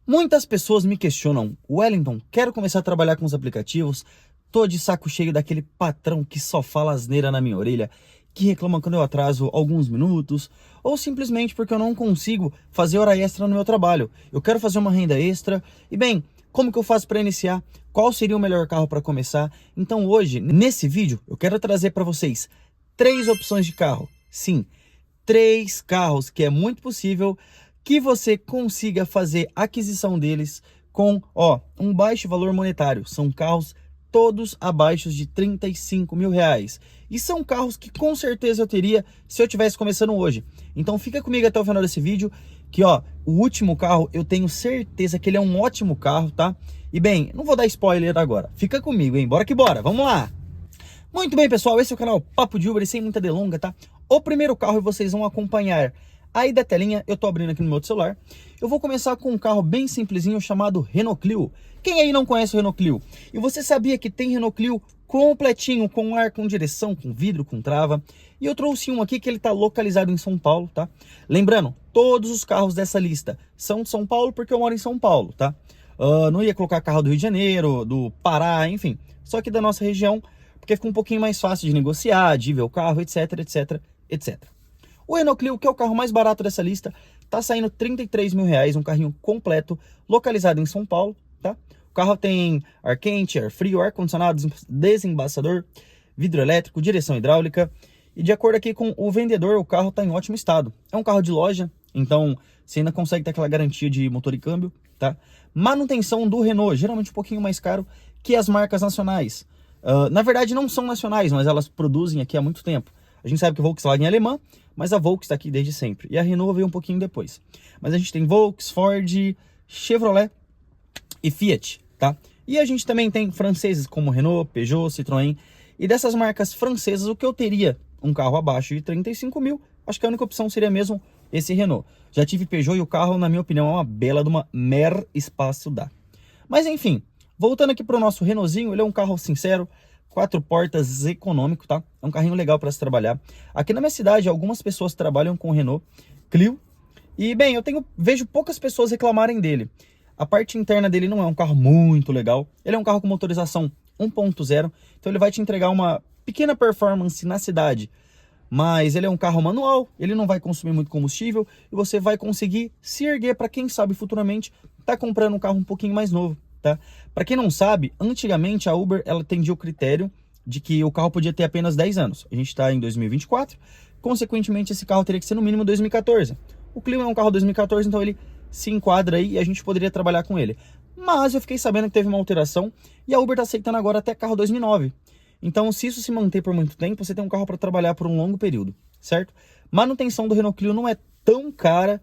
Muitas pessoas me questionam: Wellington, quero começar a trabalhar com os aplicativos, tô de saco cheio daquele patrão que só fala asneira na minha orelha, que reclama quando eu atraso alguns minutos, ou simplesmente porque eu não consigo fazer hora extra no meu trabalho. Eu quero fazer uma renda extra, e bem, como que eu faço para iniciar? Qual seria o melhor carro para começar? Então hoje, nesse vídeo, eu quero trazer para vocês 3 opções de carro. Sim, 3 carros que é muito possível que você consiga fazer aquisição deles com um baixo valor monetário. São carros todos abaixo de 35 mil reais. E são carros que com certeza eu teria se eu estivesse começando hoje. Então fica comigo até o final desse vídeo, que o último carro eu tenho certeza que ele é um ótimo carro, tá? E bem, não vou dar spoiler agora. Fica comigo, hein? Bora que bora, vamos lá! Muito bem, pessoal, esse é o canal Papo de Uber e sem muita delonga, tá? O primeiro carro vocês vão acompanhar aí da telinha, eu tô abrindo aqui no meu outro celular. Eu vou começar com um carro bem simplesinho chamado Renault Clio. Quem aí não conhece o Renault Clio? E você sabia que tem Renault Clio completinho, com ar, com direção, com vidro, com trava? E eu trouxe um aqui que ele tá localizado em São Paulo, tá? Lembrando, todos os carros dessa lista são de São Paulo porque eu moro em São Paulo, tá? Não ia colocar carro do Rio de Janeiro, do Pará, enfim. Só que da nossa região, porque fica um pouquinho mais fácil de negociar, de ver o carro, etc, etc, etc. O Renault Clio, que é o carro mais barato dessa lista, tá saindo 33 mil reais, um carrinho completo, localizado em São Paulo, tá? O carro tem ar quente, ar frio, ar-condicionado, desembaçador, vidro elétrico, direção hidráulica. E de acordo aqui com o vendedor, o carro tá em ótimo estado. É um carro de loja, então você ainda consegue ter aquela garantia de motor e câmbio, tá? Manutenção do Renault, geralmente um pouquinho mais caro que as marcas nacionais. Na verdade não são nacionais, mas elas produzem aqui há muito tempo. A gente sabe que a Volkswagen é alemã, mas a Volkswagen está aqui desde sempre. E a Renault veio um pouquinho depois. Mas a gente tem Volkswagen, Ford, Chevrolet e Fiat, tá? E a gente também tem franceses como Renault, Peugeot, Citroën. E dessas marcas francesas, o que eu teria um carro abaixo de 35 mil, acho que a única opção seria mesmo esse Renault. Já tive Peugeot e o carro, na minha opinião, é uma bela de uma mer espaço dá. Mas enfim, voltando aqui para o nosso Renaultzinho, ele é um carro sincero, 4 portas econômico, tá? É um carrinho legal para se trabalhar. Aqui na minha cidade, algumas pessoas trabalham com o Renault Clio. E, bem, vejo poucas pessoas reclamarem dele. A parte interna dele não é um carro muito legal. Ele é um carro com motorização 1.0. Então ele vai te entregar uma pequena performance na cidade. Mas ele é um carro manual, ele não vai consumir muito combustível. E você vai conseguir se erguer para quem sabe futuramente tá comprando um carro um pouquinho mais novo. Tá? Para quem não sabe, antigamente a Uber ela atendia o critério de que o carro podia ter apenas 10 anos. A gente está em 2024, consequentemente esse carro teria que ser no mínimo 2014. O Clio é um carro 2014, então ele se enquadra aí e a gente poderia trabalhar com ele. Mas eu fiquei sabendo que teve uma alteração e a Uber está aceitando agora até carro 2009. Então, se isso se manter por muito tempo, você tem um carro para trabalhar por um longo período, certo? Manutenção do Renault Clio não é tão cara,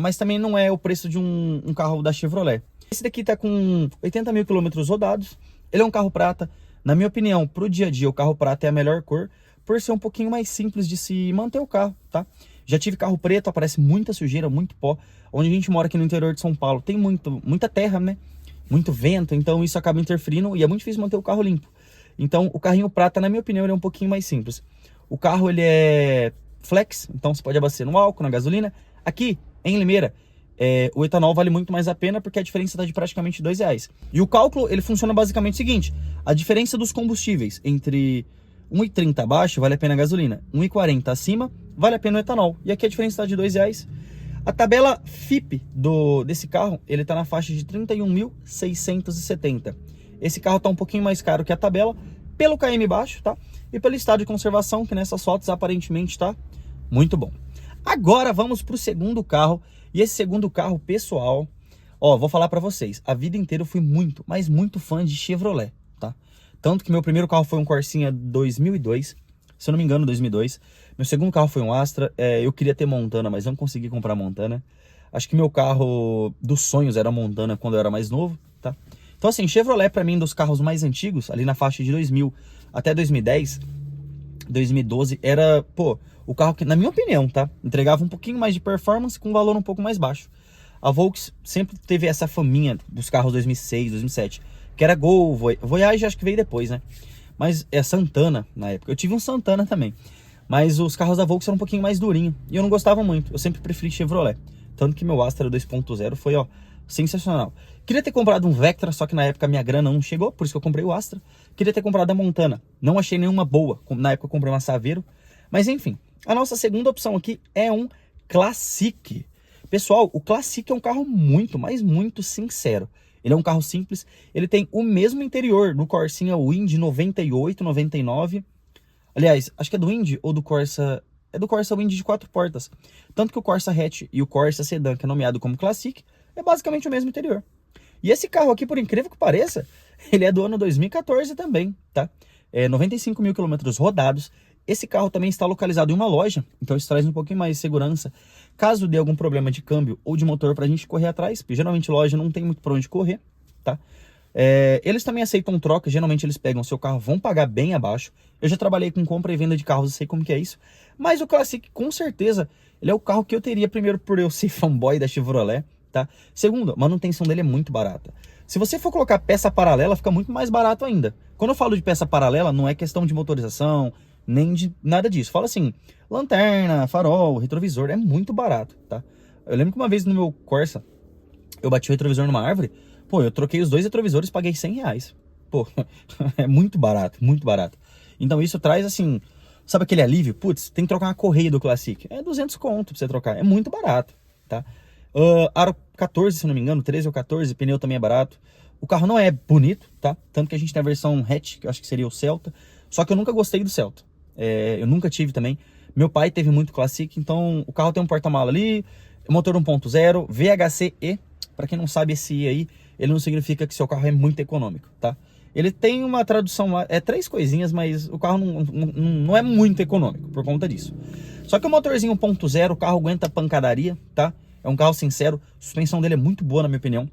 mas também não é o preço de um carro da Chevrolet. Esse daqui tá com 80 mil quilômetros rodados. Ele é um carro prata. Na minha opinião, pro dia a dia, o carro prata é a melhor cor, por ser um pouquinho mais simples de se manter o carro, tá? Já tive carro preto, aparece muita sujeira, muito pó. Onde a gente mora aqui no interior de São Paulo, tem muita terra, né? Muito vento, então isso acaba interferindo e é muito difícil manter o carro limpo. Então, o carrinho prata, na minha opinião, ele é um pouquinho mais simples. O carro, ele é flex, então você pode abastecer no álcool, na gasolina. Aqui, em Limeira, o etanol vale muito mais a pena porque a diferença está de praticamente R$2. E o cálculo, ele funciona basicamente o seguinte: a diferença dos combustíveis entre 1,30 abaixo vale a pena a gasolina, 1,40 acima vale a pena o etanol. E aqui a diferença está de R$2. A tabela FIPE desse carro, ele está na faixa de 31.670. Esse carro está um pouquinho mais caro que a tabela, pelo KM baixo, tá? E pelo estado de conservação, que nessas fotos aparentemente está muito bom. Agora vamos para o segundo carro. E esse segundo carro, pessoal, vou falar para vocês, a vida inteira eu fui muito, mas muito fã de Chevrolet, tá? Tanto que meu primeiro carro foi um Corsinha 2002, se eu não me engano, 2002. Meu segundo carro foi um Astra, eu queria ter Montana, mas não consegui comprar Montana. Acho que meu carro dos sonhos era Montana quando eu era mais novo, tá? Então assim, Chevrolet para mim, dos carros mais antigos, ali na faixa de 2000 até 2010, 2012, era, o carro que, na minha opinião, tá? Entregava um pouquinho mais de performance com um valor um pouco mais baixo. A Volkswagen sempre teve essa faminha dos carros 2006, 2007, que era Gol, Voyage acho que veio depois, né? Mas é Santana na época. Eu tive um Santana também. Mas os carros da Volkswagen eram um pouquinho mais durinho. E eu não gostava muito. Eu sempre preferi Chevrolet. Tanto que meu Astra 2.0 foi, sensacional. Queria ter comprado um Vectra, só que na época a minha grana não chegou, por isso que eu comprei o Astra. Queria ter comprado a Montana, não achei nenhuma boa. Na época eu comprei uma Saveiro. Mas enfim, a nossa segunda opção aqui é um Classic. Pessoal, o Classic é um carro muito, mas muito sincero. Ele é um carro simples, ele tem o mesmo interior do Corsinha Wind 98, 99. Aliás, acho que é do Wind ou do Corsa... É do Corsa Wind de 4 portas. Tanto que o Corsa Hatch e o Corsa Sedan, que é nomeado como Classic, é basicamente o mesmo interior. E esse carro aqui, por incrível que pareça, ele é do ano 2014 também, tá? 95 mil quilômetros rodados. Esse carro também está localizado em uma loja, então isso traz um pouquinho mais de segurança. Caso dê algum problema de câmbio ou de motor pra gente correr atrás, porque geralmente loja não tem muito pra onde correr, tá? Eles também aceitam troca, geralmente eles pegam seu carro, vão pagar bem abaixo. Eu já trabalhei com compra e venda de carros, eu sei como que é isso. Mas o Classic, com certeza, ele é o carro que eu teria, primeiro por eu ser fanboy da Chevrolet, tá? Segundo, a manutenção dele é muito barata. Se você for colocar peça paralela, fica muito mais barato ainda. Quando eu falo de peça paralela, não é questão de motorização, nem de nada disso. Fala assim, lanterna, farol, retrovisor, é muito barato, tá? Eu lembro que uma vez no meu Corsa, eu bati o retrovisor numa árvore, pô, eu troquei os 2 retrovisores e paguei R$100. Pô, é muito barato, muito barato. Então isso traz assim, sabe aquele alívio? Putz, tem que trocar uma correia do Classic. É 200 conto pra você trocar, é muito barato, tá? Aro 14, se não me engano, 13 ou 14, pneu também é barato. O carro não é bonito, tá? Tanto que a gente tem a versão hatch, que eu acho que seria o Celta. Só que eu nunca gostei do Celta. Eu nunca tive também. Meu pai teve muito Classic, então o carro tem um porta-mala ali, motor 1.0, VHC-E. Pra quem não sabe, esse E aí, ele não significa que seu carro é muito econômico, tá? Ele tem uma tradução, 3 coisinhas, mas o carro não é muito econômico por conta disso. Só que o motorzinho 1.0, o carro aguenta pancadaria, tá? É um carro sincero, a suspensão dele é muito boa, na minha opinião.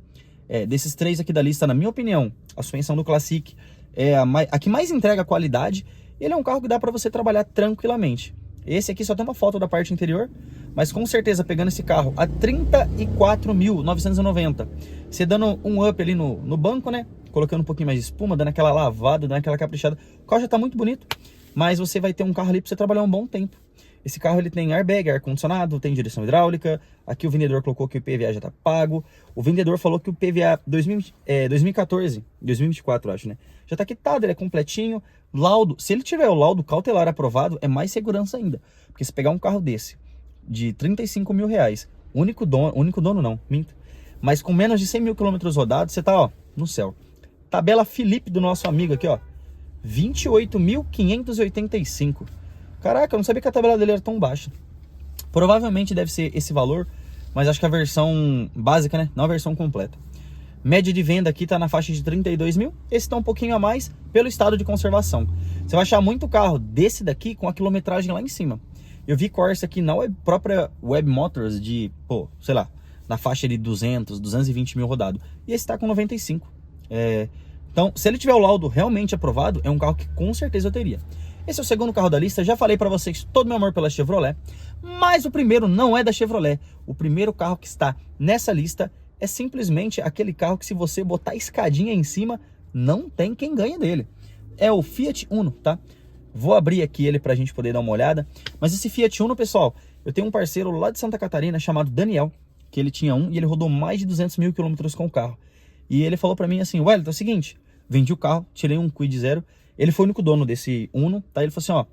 Desses 3 aqui da lista, na minha opinião, a suspensão do Classic é a que mais entrega qualidade. Ele é um carro que dá para você trabalhar tranquilamente. Esse aqui só tem uma foto da parte interior, mas com certeza pegando esse carro a 34.990, você dando um up ali no banco, né? Colocando um pouquinho mais de espuma, dando aquela lavada, dando aquela caprichada. O carro já tá muito bonito, mas você vai ter um carro ali para você trabalhar um bom tempo. Esse carro ele tem airbag, ar-condicionado, tem direção hidráulica. Aqui o vendedor colocou que o IPVA já tá pago. O vendedor falou que o IPVA 2014, 2024 acho, né? Já tá quitado, ele é completinho. Laudo, se ele tiver o laudo cautelar aprovado, é mais segurança ainda. Porque se pegar um carro desse, de 35 mil reais, único dono não, minto. Mas com menos de 100 mil quilômetros rodados, você tá, ó, no céu. Tabela Felipe do nosso amigo aqui, ó. 28.585. Caraca, eu não sabia que a tabela dele era tão baixa. Provavelmente deve ser esse valor, mas acho que a versão básica, né? Não a versão completa. Média de venda aqui tá na faixa de 32 mil. Esse tá um pouquinho a mais pelo estado de conservação. Você vai achar muito carro desse daqui com a quilometragem lá em cima. Eu vi Corsa aqui na própria Web Motors de, pô, sei lá, na faixa de 200, 220 mil rodado. E esse tá com 95. Então, se ele tiver o laudo realmente aprovado, é um carro que com certeza eu teria. Esse é o segundo carro da lista. Já falei para vocês todo meu amor pela Chevrolet, mas o primeiro não é da Chevrolet. O primeiro carro que está nessa lista é simplesmente aquele carro que, se você botar escadinha em cima, não tem quem ganha dele. É o Fiat Uno, tá? Vou abrir aqui ele pra gente poder dar uma olhada. Mas esse Fiat Uno, pessoal, eu tenho um parceiro lá de Santa Catarina chamado Daniel, que ele tinha um e ele rodou mais de 200 mil quilômetros com o carro. E ele falou pra mim assim: Wellington, é o seguinte, vendi o carro, tirei um Kwid zero. Ele foi o único dono desse Uno, tá? Ele falou assim, ó,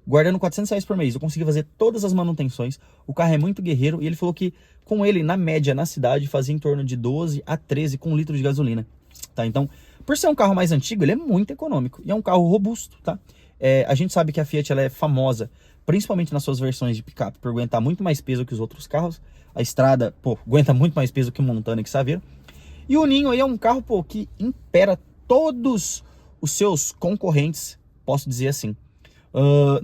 guardando R$400 por mês, eu consegui fazer todas as manutenções, o carro é muito guerreiro, e ele falou que com ele, na média, na cidade, fazia em torno de 12 a 13 com litro de gasolina, tá? Então, por ser um carro mais antigo, ele é muito econômico, e é um carro robusto, tá? A gente sabe que a Fiat, ela é famosa, principalmente nas suas versões de picape, por aguentar muito mais peso que os outros carros. A estrada, pô, aguenta muito mais peso que o Montana e que Saveiro. E o Ninho aí é um carro, pô, que impera todos os seus concorrentes, posso dizer assim.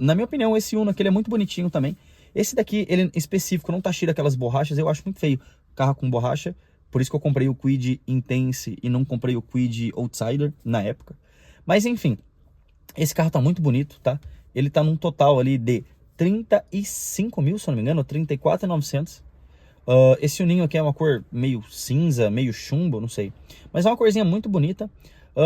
Na minha opinião, esse Uno aqui ele é muito bonitinho também. Esse daqui, ele em específico, não tá cheio daquelas borrachas, eu acho muito feio carro com borracha. Por isso que eu comprei o Kwid Intense e não comprei o Kwid Outsider na época. Mas enfim, esse carro tá muito bonito, tá? Ele tá num total ali de 35 mil, se eu não me engano, 34.900. Esse Uninho aqui é uma cor meio cinza, meio chumbo, não sei. Mas é uma corzinha muito bonita.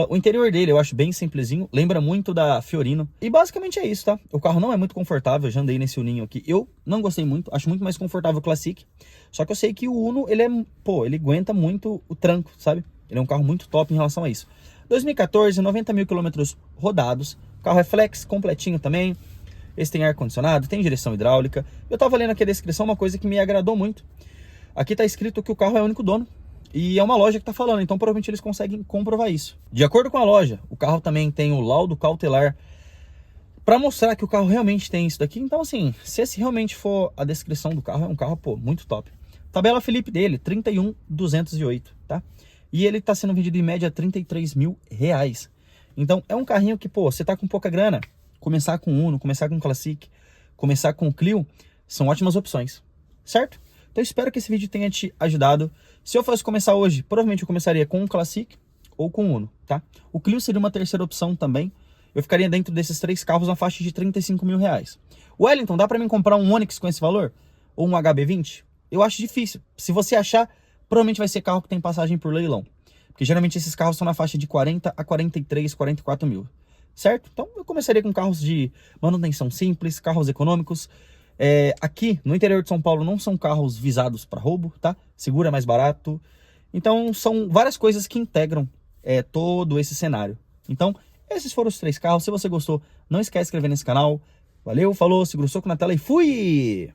O interior dele eu acho bem simplesinho, lembra muito da Fiorino. E basicamente é isso, tá? O carro não é muito confortável, eu já andei nesse Uninho aqui. Eu não gostei muito, acho muito mais confortável o Classic. Só que eu sei que o Uno, ele ele aguenta muito o tranco, sabe? Ele é um carro muito top em relação a isso. 2014, 90 mil quilômetros rodados. O carro é flex, completinho também. Esse tem ar-condicionado, tem direção hidráulica. Eu tava lendo aqui a descrição, uma coisa que me agradou muito. Aqui tá escrito que o carro é o único dono. E é uma loja que tá falando, então provavelmente eles conseguem comprovar isso. De acordo com a loja, o carro também tem o laudo cautelar para mostrar que o carro realmente tem isso daqui. Então assim, se esse realmente for a descrição do carro, é um carro, pô, muito top. Tabela Felipe dele, 31.208, tá? E ele tá sendo vendido em média R$33 mil. Então é um carrinho que, pô, você tá com pouca grana, começar com Uno, começar com Classic, começar com Clio, são ótimas opções, certo? Então espero que esse vídeo tenha te ajudado. Se eu fosse começar hoje, provavelmente eu começaria com um Classic ou com um Uno, tá? O Clio seria uma terceira opção também. Eu ficaria dentro desses três carros na faixa de R$35 mil. O Wellington, dá pra mim comprar um Onix com esse valor? Ou um HB20? Eu acho difícil. Se você achar, provavelmente vai ser carro que tem passagem por leilão. Porque geralmente esses carros são na faixa de 40 a 43, 44 mil. Certo? Então eu começaria com carros de manutenção simples, carros econômicos. Aqui no interior de São Paulo não são carros visados para roubo, tá? Seguro é mais barato. Então são várias coisas que integram todo esse cenário. Então esses foram os três carros. Se você gostou, não esquece de se inscrever nesse canal. Valeu, falou, segura o soco na tela e fui!